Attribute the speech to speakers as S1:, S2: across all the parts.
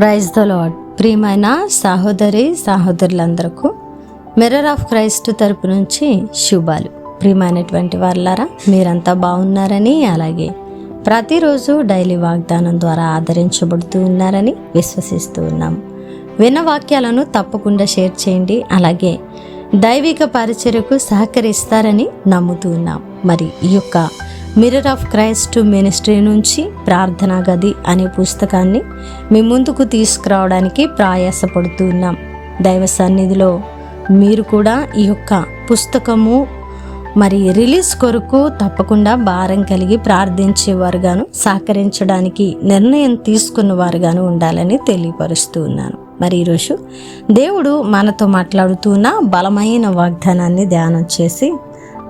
S1: Praise the lord. ప్రియమైన సహోదరి సహోదరులందరకు mirror of Christ తరపు నుంచి శుభాలు. ప్రియమైనటువంటి వాళ్ళారా, మీరంతా బాగున్నారని, అలాగే ప్రతిరోజు డైలీ వాగ్దానం ద్వారా ఆదరించబడుతూ ఉన్నారని విశ్వసిస్తూ ఉన్నాము. విన్న వాక్యాలను తప్పకుండా షేర్ చేయండి, అలాగే దైవిక పరిచర్యకు సహకరిస్తారని నమ్ముతూ ఉన్నాం. మరి ఈ యొక్క మిర్రర్ ఆఫ్ క్రైస్ట్ మినిస్ట్రీ నుంచి ప్రార్థనా గది అనే పుస్తకాన్ని మీ ముందుకు తీసుకురావడానికి ప్రయాసపడుతూ ఉన్నాం. దైవ సన్నిధిలో మీరు కూడా ఈ యొక్క పుస్తకము మరి రిలీజ్ కొరకు తప్పకుండా భారం కలిగి ప్రార్థించేవారుగాను, సహకరించడానికి నిర్ణయం తీసుకున్న వారుగాను ఉండాలని తెలియపరుస్తూ ఉన్నాను. మరి ఈరోజు దేవుడు మనతో మాట్లాడుతున్న బలమైన వాగ్దానాన్ని ధ్యానం చేసి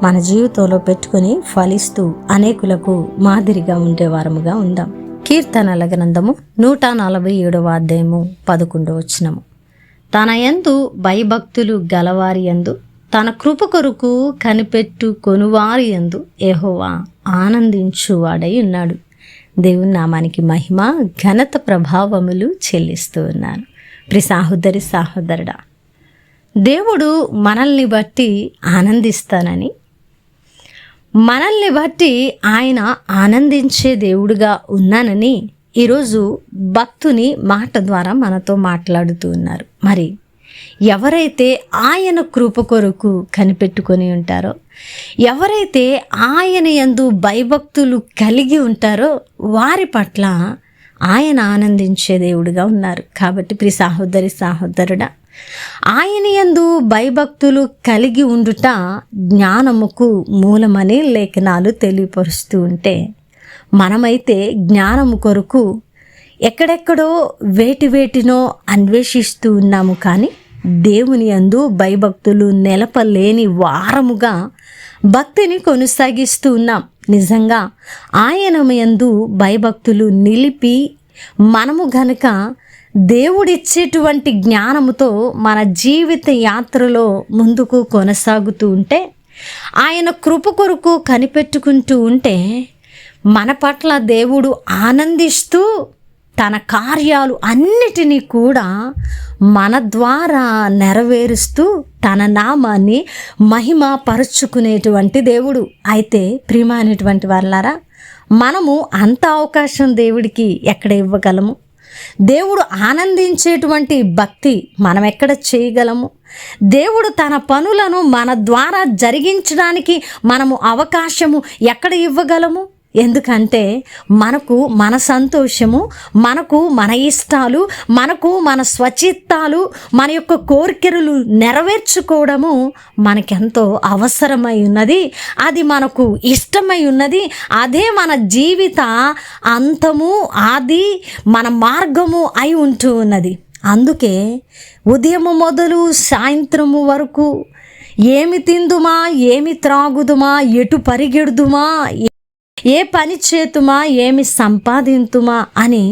S1: మన జీవితంలో పెట్టుకుని ఫలిస్తూ అనేకులకు మాదిరిగా ఉండేవారముగా ఉందాం. కీర్తనల గ్రంథము 147వ అధ్యాయము 11వ వచనము. తన యందు భయభక్తులు గలవారి యందు, తన కృప కొరకు కనిపెట్టు కొనువారి యందు యెహోవా ఆనందించువాడై ఉన్నాడు. దేవుని నామానికి మహిమ ఘనత ప్రభావములు చెల్లిస్తూ ఉన్నాను. ప్రియ సహోదరి సహోదరుడా, దేవుడు మనల్ని బట్టి ఆనందిస్తానని, మనల్ని బట్టి ఆయన ఆనందించే దేవుడుగా ఉన్నానని ఈరోజు భక్తుని మాట ద్వారా మనతో మాట్లాడుతూ ఉన్నారు. మరి ఎవరైతే ఆయన కృప కొరకు కనిపెట్టుకొని ఉంటారో, ఎవరైతే ఆయన యందు భయభక్తులు కలిగి ఉంటారో వారి పట్ల ఆయన ఆనందించే దేవుడుగా ఉన్నారు. కాబట్టి ప్రియ సహోదరి సహోదరుడా, ఆయన యందు భయభక్తులు కలిగి ఉండుట జ్ఞానముకు మూలమని లేఖనాలు తెలియపరుస్తూ ఉంటే, మనమైతే జ్ఞానము కొరకు ఎక్కడెక్కడో వేటినో అన్వేషిస్తూ ఉన్నాము. కానీ దేవుని యందు భయభక్తులు నెలపలేని వారముగా భక్తిని కొనసాగిస్తూ ఉన్నాం. నిజంగా ఆయన యందు భయభక్తులు నిలిపి మనము గనక దేవుడిచ్చేటువంటి జ్ఞానముతో మన జీవిత యాత్రలో ముందుకు కొనసాగుతూ ఉంటే, ఆయన కృప కొరకు కనిపెట్టుకుంటూ ఉంటే, మన పట్ల దేవుడు ఆనందిస్తూ తన కార్యాలు అన్నిటినీ కూడా మన ద్వారా నెరవేరుస్తూ తన నామాన్ని మహిమ పరుచుకునేటువంటి దేవుడు. అయితే ప్రియమైనటువంటి వాళ్ళారా, మనము అంత అవకాశం దేవుడికి ఎక్కడ ఇవ్వగలము? దేవుడు ఆనందించేటువంటి భక్తి మనం ఎక్కడ చేయగలము? దేవుడు తన పనులను మన ద్వారా జరిగించడానికి మనము అవకాశము ఎక్కడ ఇవ్వగలము? ఎందుకంటే మనకు మన సంతోషము, మనకు మన ఇష్టాలు, మనకు మన స్వచిత్తాలు, మన యొక్క కోరికలు నెరవేర్చుకోవడము మనకెంతో అవసరమై ఉన్నది. అది మనకు ఇష్టమై ఉన్నది. అదే మన జీవిత అంతము, అది మన మార్గము అయి ఉంటూ ఉన్నది. అందుకే ఉదయము మొదలు సాయంత్రము వరకు ఏమి తిందుమా, ఏమి త్రాగుదుమా, ఎటు పరిగెడుదుమా, ఏ పని చేతుమా, ఏమి సంపాదింతుమా అని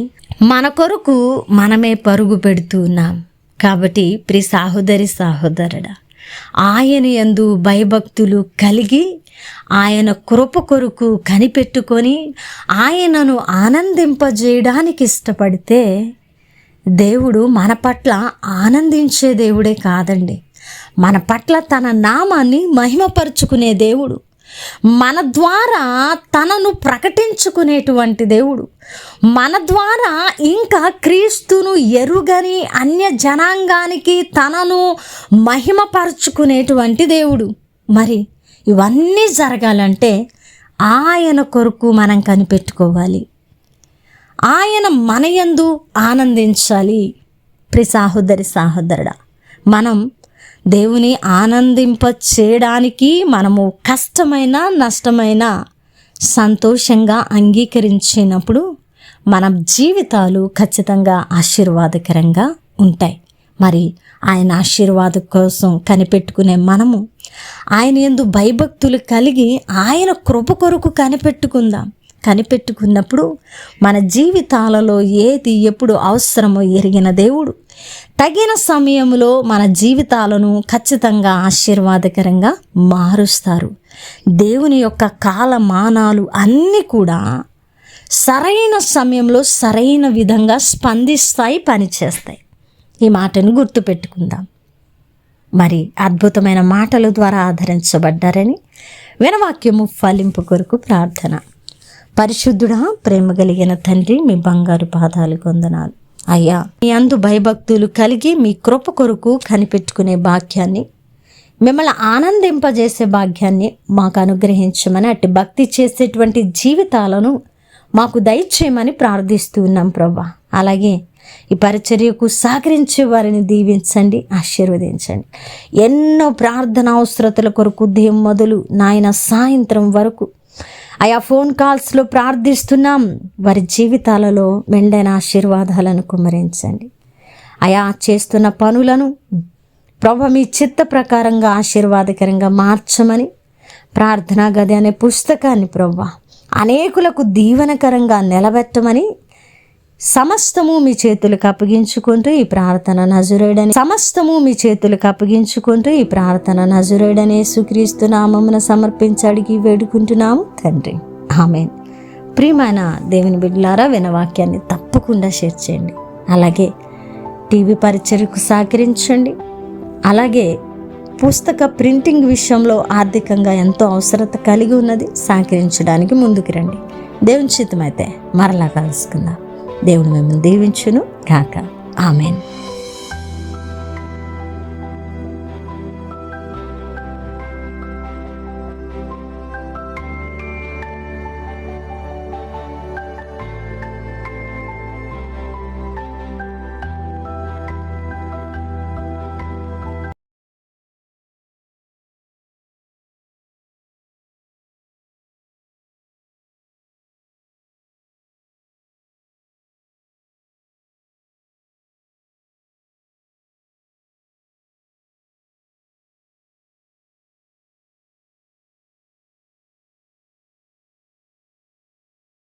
S1: మన కొరకు మనమే పరుగు పెడుతూ ఉన్నాం. కాబట్టి ప్రియ సహోదరి సహోదరుడా, ఆయన యందు భయభక్తులు కలిగి ఆయన కృప కొరకు కనిపెట్టుకొని ఆయనను ఆనందింపజేయడానికి ఇష్టపడితే, దేవుడు మన పట్ల ఆనందించే దేవుడే కాదండి, మన పట్ల తన నామాన్ని మహిమపరుచుకునే దేవుడు, మన ద్వారా తనను ప్రకటించుకునేటువంటి దేవుడు, మన ద్వారా ఇంకా క్రీస్తును ఎరుగని అన్య జనాంగానికి తనను మహిమపరుచుకునేటువంటి దేవుడు. మరి ఇవన్నీ జరగాలంటే ఆయన కొరకు మనం కనిపెట్టుకోవాలి, ఆయన మన యందు ఆనందించాలి. ప్రియ సహోదరి సహోదరుడా, మనం దేవుని ఆనందింప చేయడానికి మనము కష్టమైన నష్టమైన సంతోషంగా అంగీకరించినప్పుడు మన జీవితాలు ఖచ్చితంగా ఆశీర్వాదకరంగా ఉంటాయి. మరి ఆయన ఆశీర్వాదం కోసం కనిపెట్టుకునే మనము ఆయన యందు భయభక్తులు కలిగి ఆయన కృప కొరకు కనిపెట్టుకున్నప్పుడు మన జీవితాలలో ఏది ఎప్పుడు అవసరమో ఎరిగిన దేవుడు తగిన సమయంలో మన జీవితాలను ఖచ్చితంగా ఆశీర్వాదకరంగా మారుస్తారు. దేవుని యొక్క కాలమానాలు అన్నీ కూడా సరైన సమయంలో సరైన విధంగా స్పందిస్తాయి, పనిచేస్తాయి. ఈ మాటను గుర్తుపెట్టుకుందాం. మరి అద్భుతమైన మాటల ద్వారా ఆదరించబడ్డారని వినవాక్యము ఫలింపు కొరకు ప్రార్థన. పరిశుద్ధుడా, ప్రేమ కలిగిన తండ్రి, మీ బంగారు పాదాలకు వందనాలు అయ్యా. మీ అందు భయభక్తులు కలిగి మీ కృప కొరకు కనిపెట్టుకునే భాగ్యాన్ని, మిమ్మల్ని ఆనందింపజేసే భాగ్యాన్ని మాకు అనుగ్రహించమని, అట్టి భక్తి చేసేటువంటి జీవితాలను మాకు దయచేయమని ప్రార్థిస్తూ ఉన్నాం ప్రభా. అలాగే ఈ పరిచర్యకు సహకరించే వారిని దీవించండి, ఆశీర్వదించండి. ఎన్నో ప్రార్థన అవసరతల కొరకు ఉదయం మొదలు నాయన సాయంత్రం వరకు ఆయా ఫోన్ కాల్స్లో ప్రార్థిస్తున్నాం. వారి జీవితాలలో మెండైన ఆశీర్వాదాలను కుమ్మరించండి. ఆయా చేస్తున్న పనులను ప్రభు మీ చిత్త ప్రకారంగా ఆశీర్వాదకరంగా మార్చమని, ప్రార్థనా గది అనే పుస్తకాన్ని ప్రభు అనేకులకు దీవెనకరంగా నిలబెట్టమని సమస్తము మీ చేతులకు అప్పగించుకుంటూ ఈ ప్రార్థన నజరేయుడనే యేసుక్రీస్తు నామమున సమర్పించి అడిగి వేడుకుంటున్నాము తండ్రి, ఆమేన్. ప్రియమైన దేవుని బిడ్డలారా, వినవాక్యాన్ని తప్పకుండా షేర్ చేయండి. అలాగే టీవీ పరిచర్యకు సహకరించండి. అలాగే పుస్తక ప్రింటింగ్ విషయంలో ఆర్థికంగా ఎంతో అవసరత కలిగి ఉన్నది, సహకరించడానికి ముందుకు రండి. దేవుని చిత్తమైతే మరలా కలుసుకుందాం. దేవుడు మిమ్మల్ని దీవించును గాక. ఆమేన్.